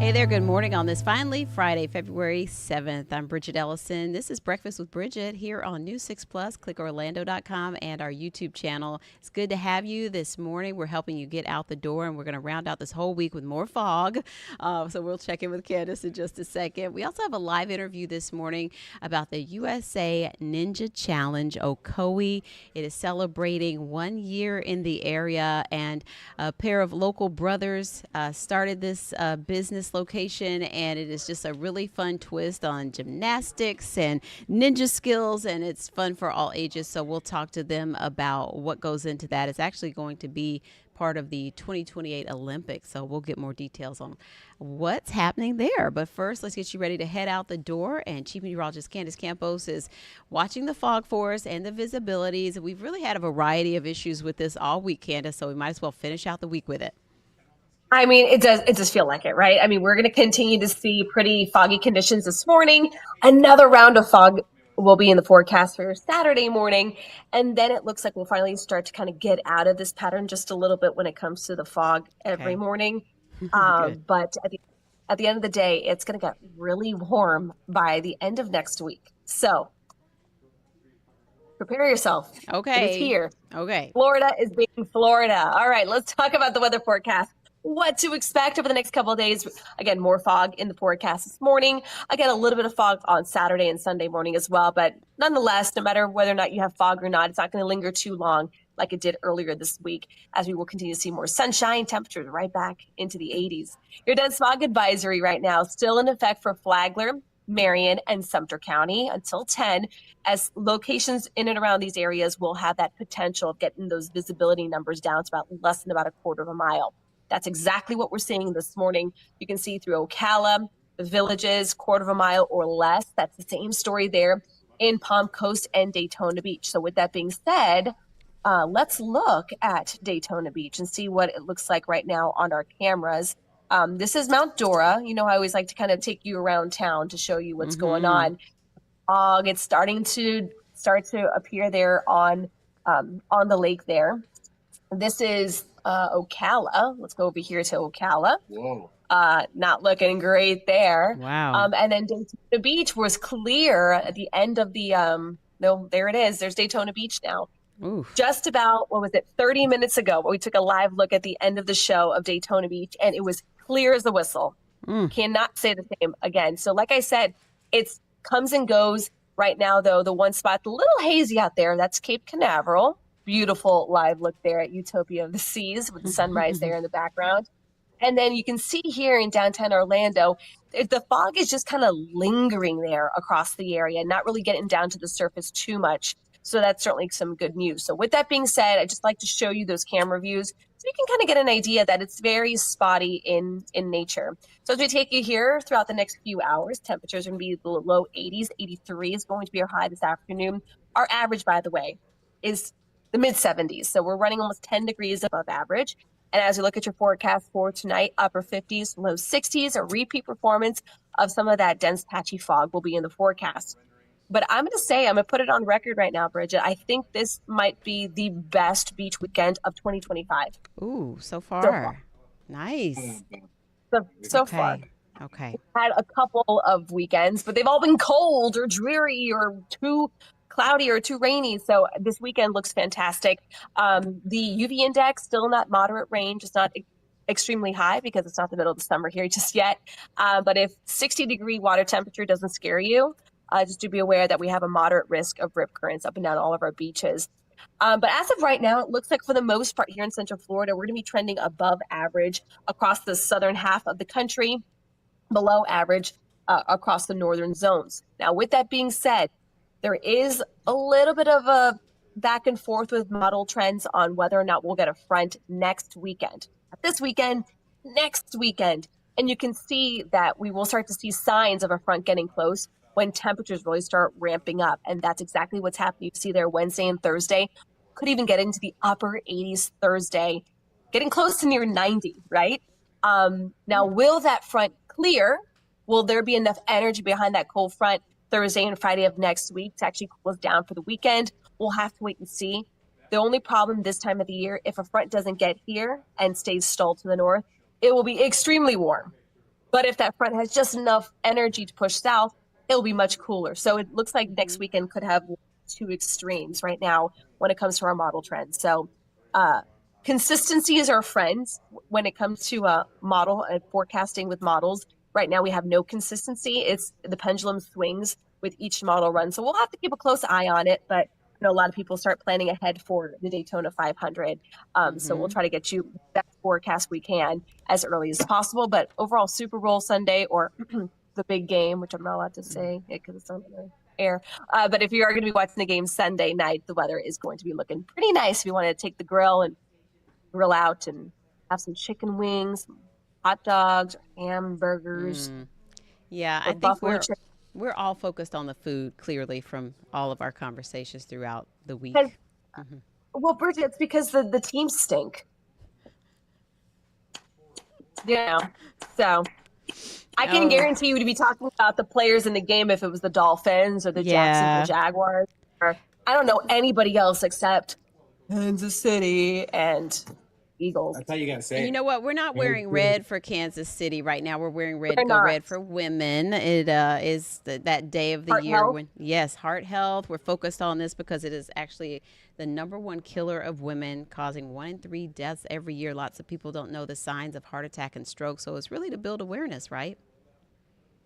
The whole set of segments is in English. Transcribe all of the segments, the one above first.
Hey there, good morning on this finally Friday, February 7th. I'm Bridgett Ellison. This is Breakfast with Bridgett here on News 6 Plus, clickorlando.com, and our YouTube channel. It's good to have you this morning. We're helping you get out the door, and we're going to round out this whole week with more fog. So we'll check in with Candace in just a second. We also have a live interview this morning about the USA Ninja Challenge Ocoee. It is celebrating 1 year in the area, and a pair of local brothers started this business location, and it is just a really fun twist on gymnastics and ninja skills, and it's fun for all ages. So we'll talk to them about what goes into that. It's actually going to be part of the 2028 Olympics, so we'll get more details on what's happening there. But first, let's get you ready to head out the door, and Chief Meteorologist Candace Campos is watching the fog for us and the visibilities. We've really had a variety of issues with this all week, Candace, so we might as well finish out the week with it. I mean, it does feel like it, right? I mean, we're going to continue to see pretty foggy conditions this morning. Another round of fog will be in the forecast for Saturday morning. And then it looks like we'll finally start to kind of get out of this pattern just a little bit when it comes to the fog every morning. But at the end of the day, it's going to get really warm by the end of next week. So prepare yourself. Okay. It is here. Okay. Florida is being Florida. All right, let's talk about the weather forecast. What to expect over the next couple of days. Again, more fog in the forecast this morning. Again, a little bit of fog on Saturday and Sunday morning as well. But nonetheless, no matter whether or not you have fog or not, it's not going to linger too long like it did earlier this week, as we will continue to see more sunshine, temperatures right back into the 80s. Your dense fog advisory right now still in effect for Flagler, Marion, and Sumter County until 10, as locations in and around these areas will have that potential of getting those visibility numbers down to less than about a quarter of a mile. That's exactly what we're seeing this morning. You can see through Ocala, the Villages, quarter of a mile or less. That's the same story there in Palm Coast and Daytona Beach. So with that being said, let's look at Daytona Beach and see what it looks like right now on our cameras. This is Mount Dora. You know, I always like to kind of take you around town to show you what's going on. It's starting to appear there on the lake there. This is Ocala. Let's go over here to Ocala. Whoa. Not looking great there. Wow. And then Daytona Beach was clear at the end of the no, there it is. There's Daytona Beach now. Oof. Just about, 30 minutes ago, we took a live look at the end of the show of Daytona Beach, and it was clear as a whistle. Cannot say the same again. So like I said, it comes and goes. Right now, though, the one spot, a little hazy out there, that's Cape Canaveral. Beautiful live look there at Utopia of the Seas with the sunrise there in the background. And then you can see here in downtown Orlando, the fog is just kind of lingering there across the area, not really getting down to the surface too much. So that's certainly some good news. So with that being said, I'd just like to show you those camera views so you can kind of get an idea that it's very spotty in nature. So as we take you here throughout the next few hours, temperatures are going to be the low 80s. 83 is going to be our high this afternoon. Our average, by the way, is the mid 70s. So we're running almost 10 degrees above average. And as you look at your forecast for tonight, upper 50s, low 60s, a repeat performance of some of that dense patchy fog will be in the forecast. But I'm going to put it on record right now, Bridgett. I think this might be the best beach weekend of 2025. Ooh, so far. Nice. So far. Okay. We've had a couple of weekends, but they've all been cold or dreary or too cloudy or too rainy. So this weekend looks fantastic. The UV index still not moderate range. It's not extremely high because it's not the middle of the summer here just yet. But if 60-degree water temperature doesn't scare you, just to be aware that we have a moderate risk of rip currents up and down all of our beaches. But as of right now, it looks like for the most part here in Central Florida, we're going to be trending above average across the southern half of the country, below average across the northern zones. Now, with that being said, there is a little bit of a back and forth with model trends on whether or not we'll get a front next weekend. Not this weekend, next weekend. And you can see that we will start to see signs of a front getting close when temperatures really start ramping up. And that's exactly what's happening. You see there Wednesday and Thursday. Could even get into the upper 80s Thursday, getting close to near 90, right? Now, will that front clear? Will there be enough energy behind that cold front Thursday and Friday of next week to actually cool us down for the weekend? We'll have to wait and see. The only problem this time of the year, if a front doesn't get here and stays stalled to the north, it will be extremely warm. But if that front has just enough energy to push south, it'll be much cooler. So it looks like next Hmm. weekend could have two extremes right now when it comes to our model trends. So uh, consistency is our friend when it comes to model and forecasting with models. Right now we have no consistency. It's the pendulum swings with each model run. So we'll have to keep a close eye on it. But a lot of people start planning ahead for the Daytona 500. So we'll Hmm. try to get you the best forecast we can as early as possible. But overall, Super Bowl Sunday or the big game, which I'm not allowed to say because it's on the air. But if you are going to be watching the game Sunday night, the weather is going to be looking pretty nice. If you want to take the grill and grill out and have some chicken wings, some hot dogs, or hamburgers, Mm. Yeah, I or think buffalo chicken. we're all focused on the food clearly from all of our conversations throughout the Because, week. Hmm. well, Bridget, it's because the teams stink. You know, so I can Oh, guarantee you to be talking about the players in the game if it was the Dolphins or the Jacksonville yeah. Jaguars, or I don't know anybody else except Kansas City and Eagles. That's how you gotta And say you it. know what? We're not wearing red for Kansas City right now. We're wearing red, They're Go not Red for Women. It is that day of the heart year health. when, yes, heart health. We're focused on this because it is actually the number one killer of women, causing 1 in 3 deaths every year. Lots of people don't know the signs of heart attack and stroke. So it's really to build awareness, right?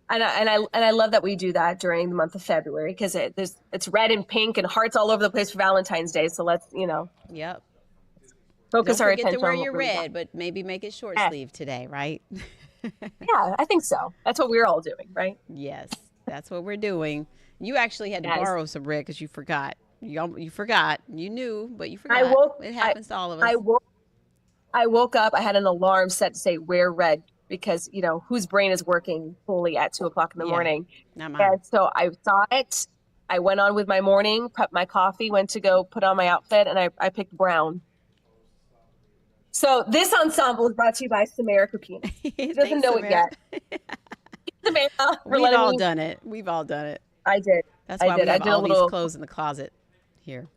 And I love that we do that during the month of February because it's red and pink and hearts all over the place for Valentine's Day. So let's Yep. focus Don't our forget to attention wear on what your really red, but maybe make it short matters. sleeve today, right? Yeah, I think so. That's what we're all doing, right? Yes, that's what we're doing. You actually had to Yes. borrow some red because you forgot. You forgot. You knew, but you I forgot. woke It I happens to all of I us. woke I woke up. I had an alarm set to say wear red because whose brain is working fully at 2 o'clock in the Yeah, morning. not mine. And so I saw it. I went on with my morning, prepped my coffee, went to go put on my outfit, and I picked brown. So this ensemble is brought to you by Samara Kupina. She doesn't Thanks, know it Samara. yet. Samara for We've letting all me. done it. We've all done it. I did. That's I why we did. I have did a all these little. clothes in the closet here.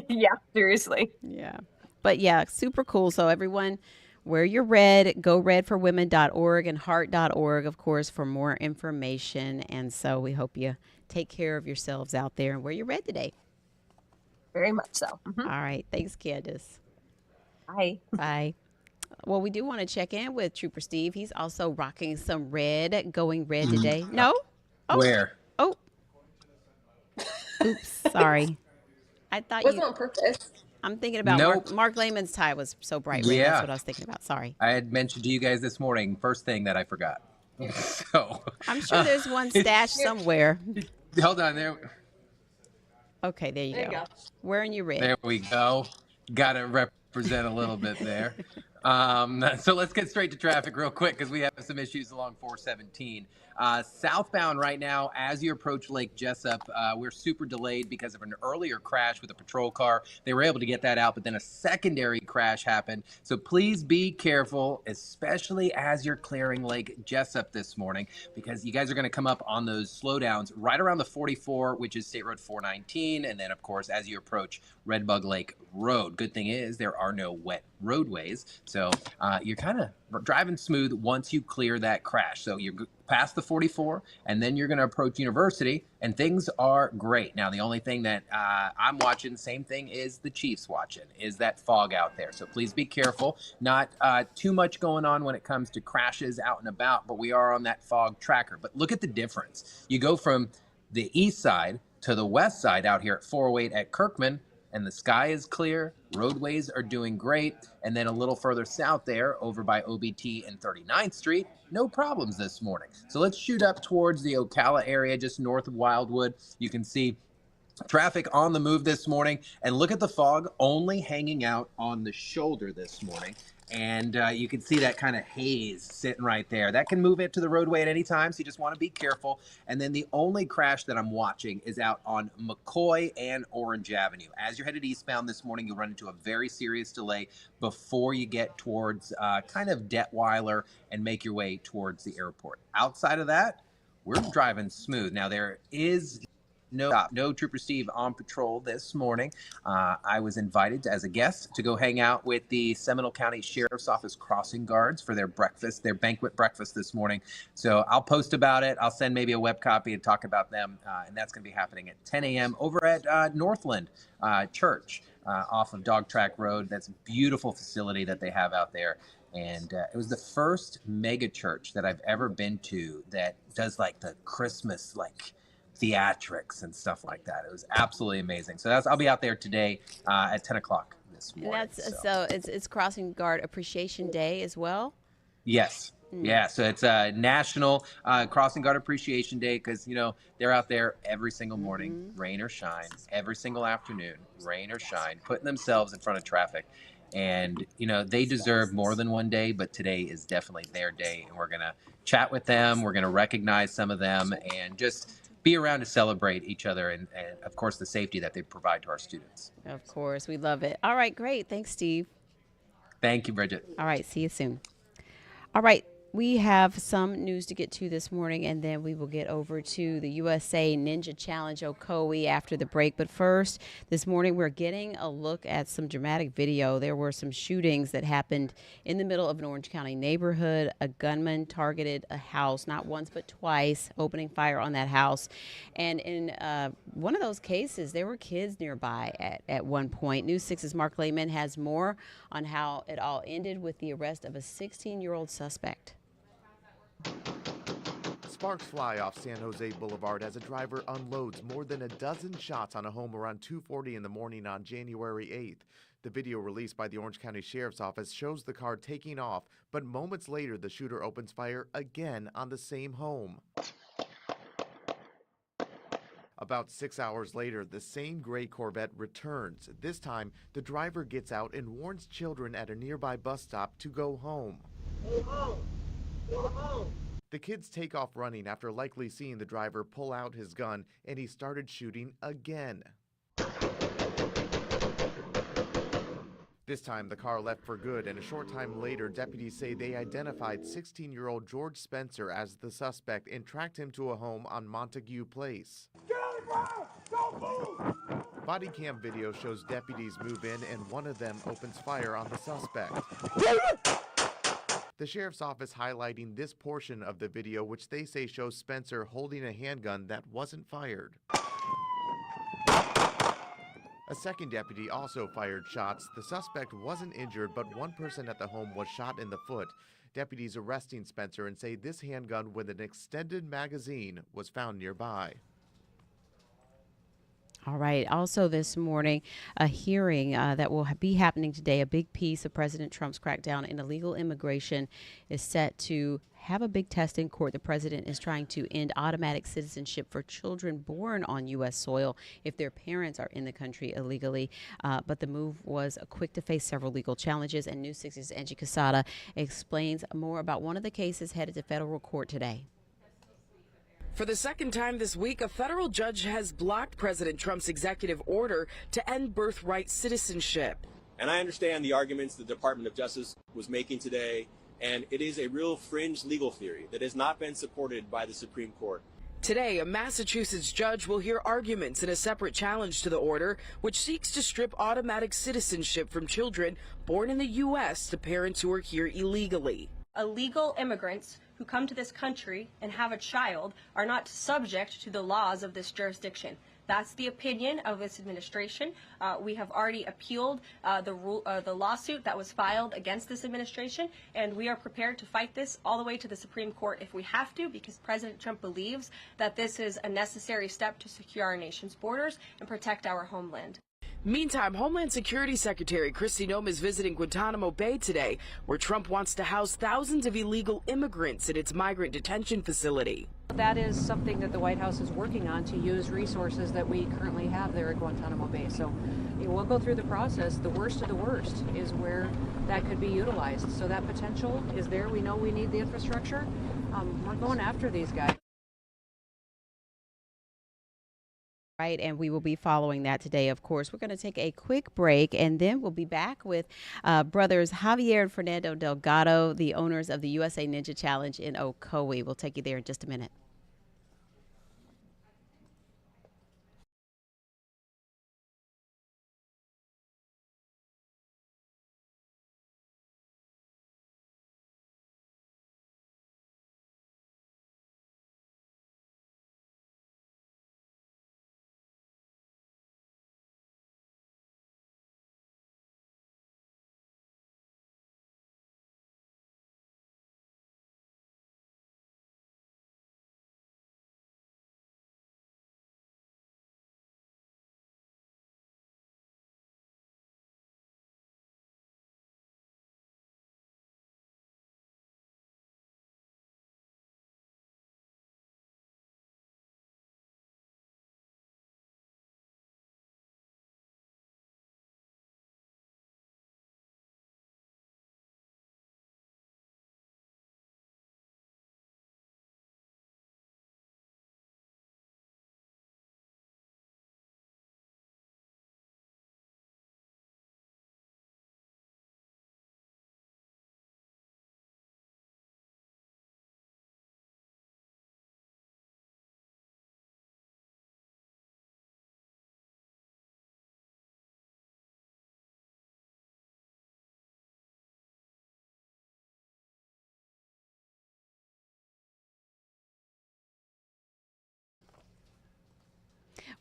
Yeah, seriously. Yeah. But yeah, super cool. So everyone, wear your red, go redforwomen.org and heart.org, of course, for more information. And so we hope you take care of yourselves out there and wear your red today. Very much so. All right. Thanks, Candace. Bye. Bye. Well, we do want to check in with Trooper Steve. He's also rocking some red, going red today. No? Oh, Where? oh, oops. Sorry. I thought you. Wasn't on purpose. I'm thinking about Nope. Mark Lehman's tie was so bright red. That's Yeah. what I was thinking about. Sorry. I had mentioned to you guys this morning, first thing that I forgot. So, I'm sure there's one stashed somewhere. hold on there. Okay, there you go. Wearing your red. There we go. Got to represent a little bit there. So let's get straight to traffic real quick because we have some issues along 417. Southbound right now, as you approach Lake Jessup, we're super delayed because of an earlier crash with a patrol car. They were able to get that out, but then a secondary crash happened. So please be careful, especially as you're clearing Lake Jessup this morning, because you guys are going to come up on those slowdowns right around the 44, which is State Road 419. And then, of course, as you approach Redbug Lake Road. Good thing is there are no wet roadways. So you're kind of driving smooth once you clear that crash. So you're past the 44, and then you're going to approach University, and things are great. Now, the only thing that I'm watching, same thing is the Chiefs watching, is that fog out there. So please be careful. Not too much going on when it comes to crashes out and about, but we are on that fog tracker. But look at the difference. You go from the east side to the west side out here at 408 at Kirkman, and the sky is clear, roadways are doing great, and then a little further south there, over by OBT and 39th Street, no problems this morning. So let's shoot up towards the Ocala area, just north of Wildwood. You can see traffic on the move this morning, and look at the fog only hanging out on the shoulder this morning. And you can see that kind of haze sitting right there. That can move into the roadway at any time, so you just want to be careful. And then the only crash that I'm watching is out on McCoy and Orange Avenue. As you're headed eastbound this morning, you'll run into a very serious delay before you get towards kind of Detweiler and make your way towards the airport. Outside of that, we're driving smooth. Now, there is No Trooper Steve on patrol this morning. I was invited as a guest to go hang out with the Seminole County Sheriff's Office crossing guards for their banquet breakfast this morning. So I'll post about it. I'll send maybe a web copy and talk about them. And that's going to be happening at 10 a.m. over at Northland Church off of Dog Track Road. That's a beautiful facility that they have out there. And it was the first mega church that I've ever been to that does like the Christmas theatrics and stuff like that. It was absolutely amazing. So I'll be out there today at 10 o'clock this morning. So it's Crossing Guard Appreciation Day as well? Yes. Yeah, so it's a National Crossing Guard Appreciation Day because, they're out there every single morning, rain or shine, every single afternoon, rain or shine, putting themselves in front of traffic. And, they deserve more than one day, but today is definitely their day. And we're going to chat with them. We're going to recognize some of them and just be around to celebrate each other and, of course, the safety that they provide to our students. Of course. We love it. All right. Great. Thanks, Steve. Thank you, Bridget. All right. See you soon. All right. We have some news to get to this morning, and then we will get over to the USA Ninja Challenge Ocoee after the break. But first, this morning, we're getting a look at some dramatic video. There were some shootings that happened in the middle of an Orange County neighborhood. A gunman targeted a house, not once but twice, opening fire on that house. And in one of those cases, there were kids nearby at one point. News 6's Mark Lehman has more on how it all ended with the arrest of a 16-year-old suspect. Sparks fly off San Jose Boulevard as a driver unloads more than a dozen shots on a home around 2:40 in the morning on January 8th. The video released by the Orange County Sheriff's Office shows the car taking off, but moments later the shooter opens fire again on the same home. About 6 hours later, the same gray Corvette returns. This time, the driver gets out and warns children at a nearby bus stop to go home. Go home! Go home! The kids take off running after likely seeing the driver pull out his gun, and he started shooting again. This time, the car left for good, and a short time later, deputies say they identified 16-year-old George Spencer as the suspect and tracked him to a home on Montague Place. Get on the ground! Don't move! Body cam video shows deputies move in, and one of them opens fire on the suspect. The sheriff's office highlighting this portion of the video, which they say shows Spencer holding a handgun that wasn't fired. A second deputy also fired shots. The suspect wasn't injured, but one person at the home was shot in the foot. Deputies arresting Spencer and say this handgun with an extended magazine was found nearby. All right. Also this morning, a hearing that will be happening today, a big piece of President Trump's crackdown in illegal immigration is set to have a big test in court. The president is trying to end automatic citizenship for children born on U.S. soil if their parents are in the country illegally. But the move was quick to face several legal challenges. And News 6's Angie Casada explains more about one of the cases headed to federal court today. For the second time this week, a federal judge has blocked President Trump's executive order to end birthright citizenship. And I understand the arguments the Department of Justice was making today, and it is a real fringe legal theory that has not been supported by the Supreme Court. Today, a Massachusetts judge will hear arguments in a separate challenge to the order, which seeks to strip automatic citizenship from children born in the U.S. to parents who are here illegally. Illegal immigrants who come to this country and have a child are not subject to the laws of this jurisdiction. That's the opinion of this administration. We have already appealed the lawsuit that was filed against this administration, and we are prepared to fight this all the way to the Supreme Court if we have to, because President Trump believes that this is a necessary step to secure our nation's borders and protect our homeland. Meantime, Homeland Security Secretary Kristi Noem is visiting Guantanamo Bay today, where Trump wants to house thousands of illegal immigrants in its migrant detention facility. That is something that the White House is working on, to use resources that we currently have there at Guantanamo Bay. So we'll go through the process. The worst of the worst is where that could be utilized. So that potential is there. We know we need the infrastructure. We're going after these guys. Right, and we will be following that today, of course. We're going to take a quick break, and then we'll be back with brothers Javier and Fernando Delgado, the owners of the USA Ninja Challenge in Ocoee. We'll take you there in just a minute.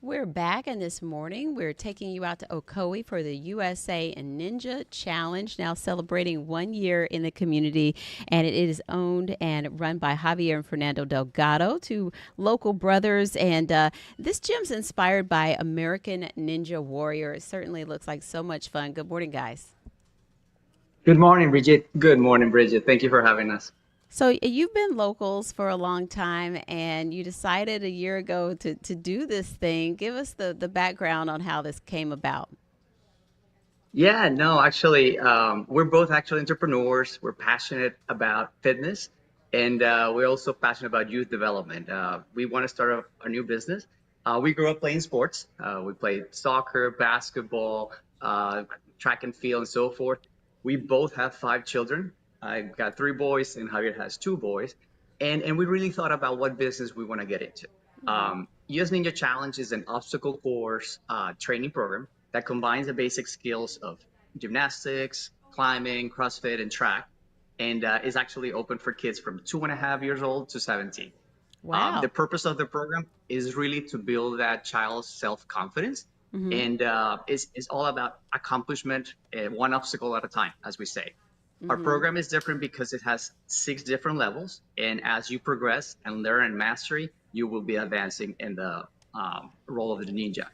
We're back, and this morning we're taking you out to Ocoee for the USA and Ninja Challenge, now celebrating 1 year in the community. And it is owned and run by Javier and Fernando Delgado, two local brothers. And this gym's inspired by American Ninja Warrior. It certainly looks like so much fun. Good morning, guys. Good morning, Bridget. Good morning, Bridget. Thank you for having us. So you've been locals for a long time, and you decided a year ago to do this thing. Give us the background on how this came about. Yeah, no, actually, we're both actually entrepreneurs. We're passionate about fitness, and we're also passionate about youth development. We want to start a new business. We grew up playing sports. We played soccer, basketball, track and field, and so forth. We both have 5 children. I've got 3 boys, and Javier has 2 boys. And we really thought about what business we want to get into. US Ninja Challenge is an obstacle course training program that combines the basic skills of gymnastics, climbing, CrossFit, and track, and is actually open for kids from 2.5 years old to 17. Wow. The purpose of the program is really to build that child's self-confidence, and it's all about accomplishment, one obstacle at a time, as we say. Our program is different because it has 6 different levels, and as you progress and learn and mastery, you will be advancing in the role of the ninja.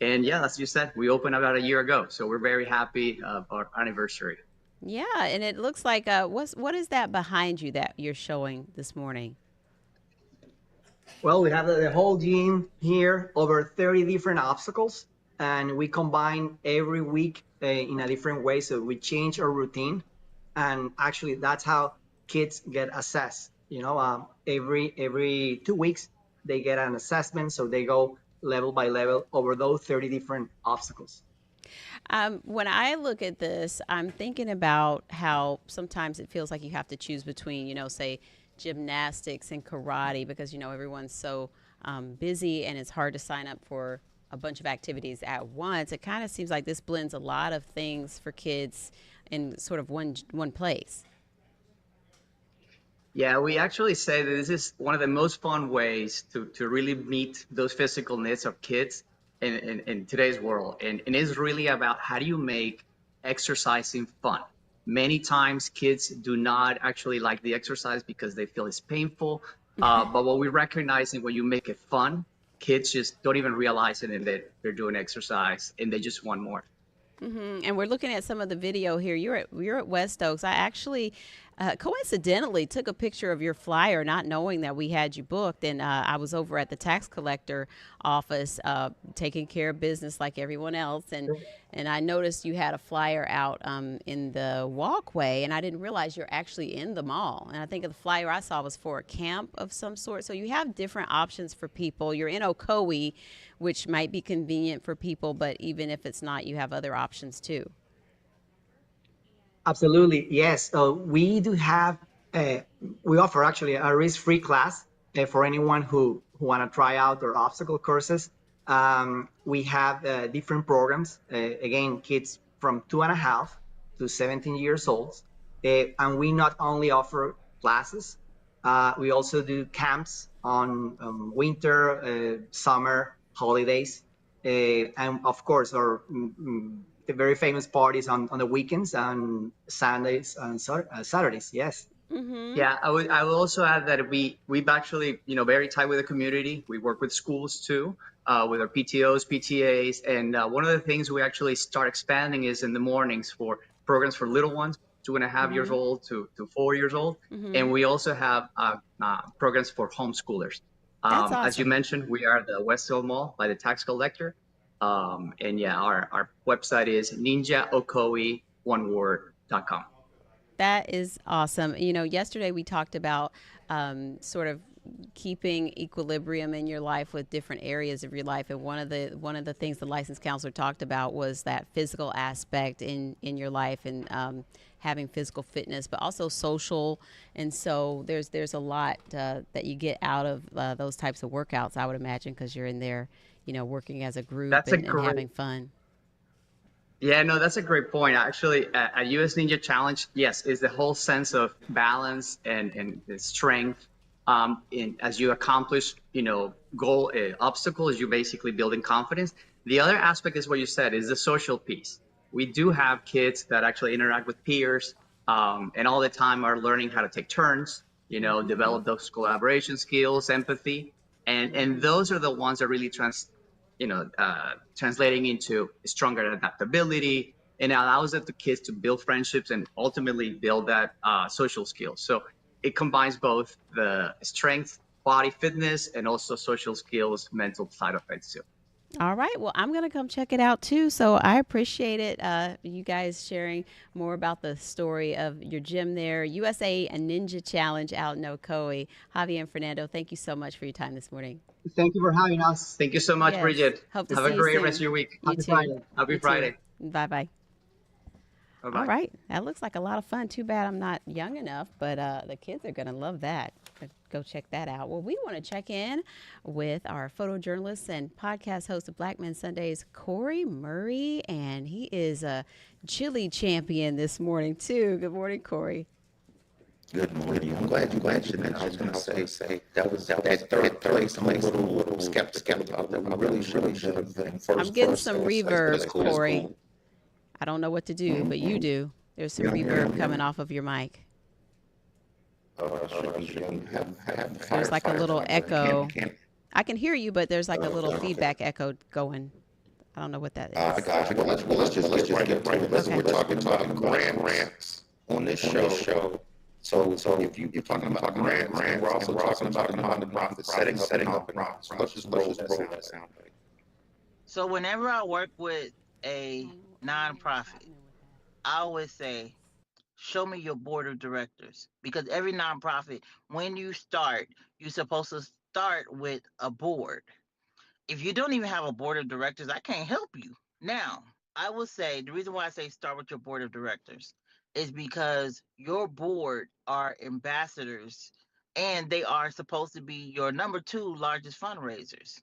And yeah, as you said, we opened about a year ago, so we're very happy of our anniversary. Yeah, and it looks like what is that behind you that you're showing this morning? Well, we have the whole gym here, over 30 different obstacles, and we combine every week in a different way. So we change our routine, and actually, that's how kids get assessed. Every 2 weeks they get an assessment, so they go level by level over those 30 different obstacles. When I look at this, I'm thinking about how sometimes it feels like you have to choose between, say, gymnastics and karate because, everyone's so busy and it's hard to sign up for a bunch of activities at once. It kind of seems like this blends a lot of things for kids in sort of one place. Yeah, we actually say that this is one of the most fun ways to really meet those physical needs of kids in today's world. And it's really about how do you make exercising fun. Many times kids do not actually like the exercise because they feel it's painful. But what we recognize is when you make it fun, kids just don't even realize it and that they're doing exercise and they just want more. And we're looking at some of the video here. You're at West Oaks. I actually coincidentally took a picture of your flyer, not knowing that we had you booked. And I was over at the tax collector office taking care of business like everyone else. And I noticed you had a flyer out in the walkway, and I didn't realize you're actually in the mall. And I think the flyer I saw was for a camp of some sort. So you have different options for people. You're in Ocoee, which might be convenient for people, but even if it's not, you have other options too. Absolutely, yes. We do have, we offer actually a risk-free class for anyone who want to try out our obstacle courses. We have different programs, again, kids from 2.5 to 17 years old. And we not only offer classes, we also do camps on winter, summer, holidays, and of course, our the very famous parties on the weekends and Sundays and Saturdays. Yes. Yeah, I would also add that we've actually, very tight with the community. We work with schools too, with our PTOs, PTAs, and one of the things we actually start expanding is in the mornings for programs for little ones, 2.5 years old to 4 years old, and we also have programs for homeschoolers. That's awesome. As you mentioned, we are the Westfield Mall by the tax collector, and yeah, our website is ninjaocoee.com. That is awesome. Yesterday we talked about sort of keeping equilibrium in your life with different areas of your life, and one of the things the license counselor talked about was that physical aspect in your life and having physical fitness, but also social. And so there's a lot that you get out of those types of workouts, I would imagine, because you're in there, working as a group and having fun. Yeah, no, that's a great point. Actually, a US Ninja Challenge, yes, is the whole sense of balance and the strength as you accomplish, goal obstacles, you're basically building confidence. The other aspect is what you said is the social piece. We do have kids that actually interact with peers, and all the time are learning how to take turns, develop those collaboration skills, empathy, and those are the ones that really translating into stronger adaptability, and allows the kids to build friendships and ultimately build that social skills. So it combines both the strength, body fitness, and also social skills, mental side of it too. All right. Well, I'm going to come check it out too. So I appreciate it. You guys sharing more about the story of your gym there, USA and Ninja Challenge out in Ocoee. Javi and Fernando, thank you so much for your time this morning. Thank you for having us. Thank you so much, Yes. Bridget. Hope to Have see a you great soon. rest of your week. You Happy too. Friday. Happy You Friday. too. Bye-bye. Bye-bye. All right. That looks like a lot of fun. Too bad I'm not young enough, but the kids are going to love that. Go check that out. Well, we want to check in with our photojournalist and podcast host of Black Men Sundays, Corey Murray, and he is a chili champion this morning, too. Good morning, Corey. Good morning. I'm glad you mentioned that. I was going to say that was that third place. I'm a little skeptical about that. I really should have been first. I'm getting some but it's reverb, cool. Corey. I don't know what to do, but you do. There's some reverb coming off of your mic. There's like a little echo. I can hear you, but there's like a little feedback echo going. I don't know what that is. I got you. Well, let's just get right into it. We're talking about grants on this show. So if you're talking about grants, we're also talking about nonprofit setting up nonprofits. Let's just roll that sound. So whenever I work with a nonprofit, I always say, show me your board of directors, because every nonprofit, when you start, you're supposed to start with a board. If you don't even have a board of directors, I can't help you. Now, I will say the reason why I say start with your board of directors is because your board are ambassadors and they are supposed to be your number 2 largest fundraisers.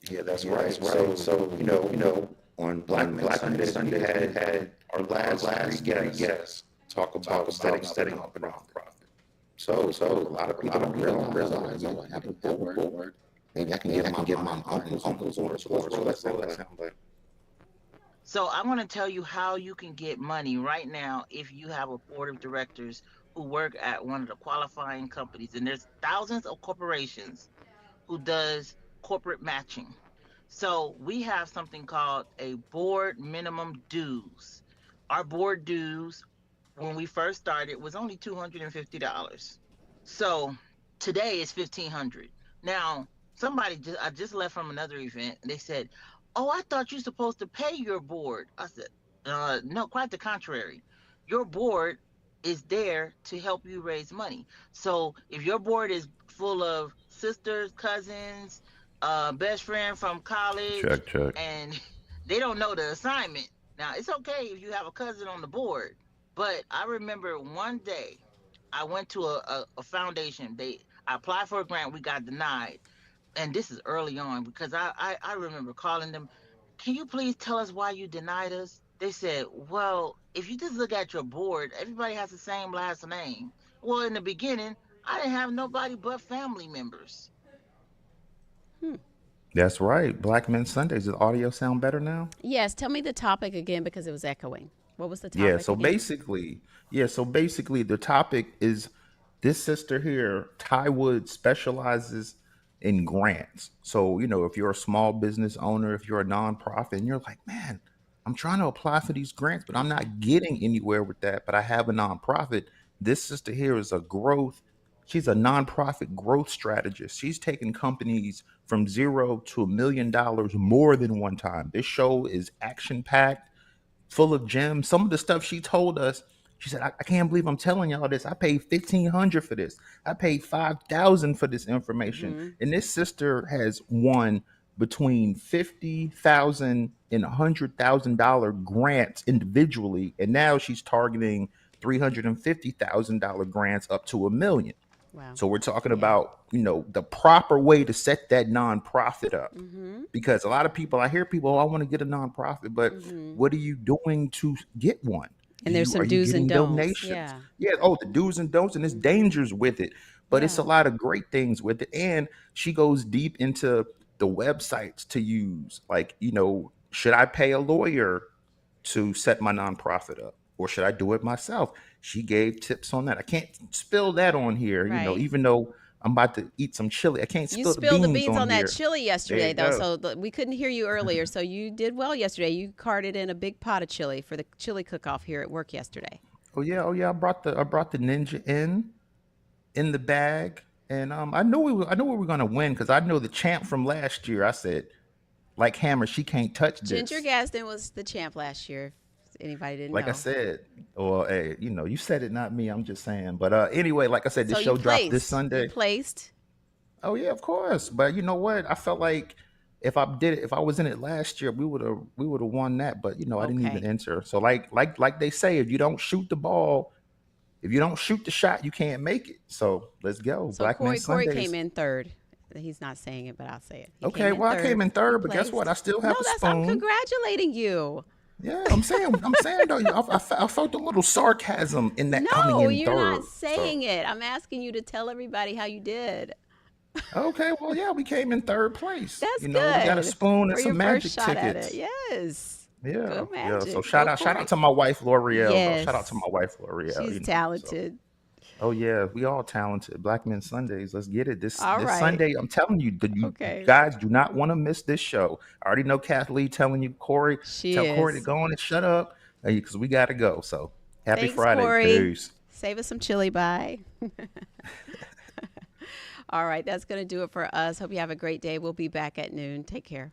Yeah, that's right. So on Black Men Sunday, we had our last three guests talk about setting up a nonprofit. So a lot of people don't realize I have a board. Maybe I can get my uncles on as well. So let's sound like. So I want to tell you how you can get money right now if you have a board of directors who work at one of the qualifying companies. And there's thousands of corporations who does corporate matching. So we have something called a board minimum dues. Our board dues, when we first started, was only $250. So today it's $1,500. Now, I just left from another event, and they said, "Oh, I thought you're supposed to pay your board." I said, no, quite the contrary. Your board is there to help you raise money. So if your board is full of sisters, cousins, best friend from college, check. and they don't know the assignment. Now, it's okay if you have a cousin on the board, but I remember one day I went to a foundation. I applied for a grant, we got denied. And this is early on, because I remember calling them, "Can you please tell us why you denied us?" They said, "Well, if you just look at your board, everybody has the same last name." Well, in the beginning, I didn't have nobody but family members. That's right. Black Men Sundays. Does the audio sound better now? Yes. Tell me the topic again, because it was echoing. What was the topic Yeah, so again? basically the topic is this sister here, Ty Wood, specializes in grants. So, if you're a small business owner, if you're a nonprofit and you're like, "Man, I'm trying to apply for these grants, but I'm not getting anywhere with that, but I have a nonprofit." This sister here is she's a nonprofit growth strategist. She's taken companies from zero to $1 million more than one time. This show is action packed, full of gems. Some of the stuff she told us, she said, I can't believe I'm telling y'all this. I paid $1,500 for this. I paid $5,000 for this information. And this sister has won between $50,000 and $100,000 grants individually, and now she's targeting $350,000 grants up to $1 million. Wow. So we're talking about, the proper way to set that nonprofit up. Because a lot of people, I hear people, "Oh, I want to get a nonprofit," but what are you doing to get one? And there's some are you do's and getting don'ts. donations? Yeah. Yeah, oh, the do's and don'ts, and there's dangers with it, but it's a Yeah. lot of great things with it. And she goes deep into the websites to use. Like, should I pay a lawyer to set my nonprofit up, or should I do it myself? She gave tips on that. I can't spill that on here, Right. even though I'm about to eat some chili. I can't You spill the spilled the beans beans on on that here. chili There yesterday, you though, go. so we couldn't hear you earlier. So you did well yesterday. You carted in a big pot of chili for the chili cook-off here at work yesterday. Oh yeah. I brought the ninja in the bag, and I knew we were gonna win because I know the champ from last year. I said, like Hammer, she can't touch Ginger this. Gaston was the champ last year. If anybody didn't Like I know. said, or hey, you said it, not me. I'm just saying. But anyway, like I said, this So you show dropped this placed. You Sunday. placed. Oh yeah, of course. But you know what? I felt like if I was in it last year, we would have won that. But I didn't even Okay. enter. So like they say, if you don't shoot the ball, if you don't shoot the shot, you can't make it. So let's go. So Black Men Corey came Sundays. in third. He's not saying it, but I'll say it. He came Okay, in well I came third. in You third, but guess what? placed. I still No, have a I'm spoon. congratulating you. Yeah, I'm saying though, I felt a little sarcasm in that coming No, in you're not third. So saying it. I'm asking you to tell everybody how you did. okay, well yeah, we came in third place. That's We got a good spoon for and your some first magic shot at it. tickets. Yes. Yeah, Go yeah. So Magic. shout Go out, shout out Corey. to my wife L'Oreal though. Shout out to Yes. my wife L'Oreal. She's So talented. oh yeah, we all talented. Black Men Sundays. Let's get it. This All this right. Sunday, I'm telling you, you Okay. guys do not want to miss this show. I already know Kathleen telling you, Corey, She tell Corey to is. go on and shut up because we got to go. So happy Thanks, Friday. Corey. Peace. Save us some chili. Bye. All right. That's going to do it for us. Hope you have a great day. We'll be back at noon. Take care.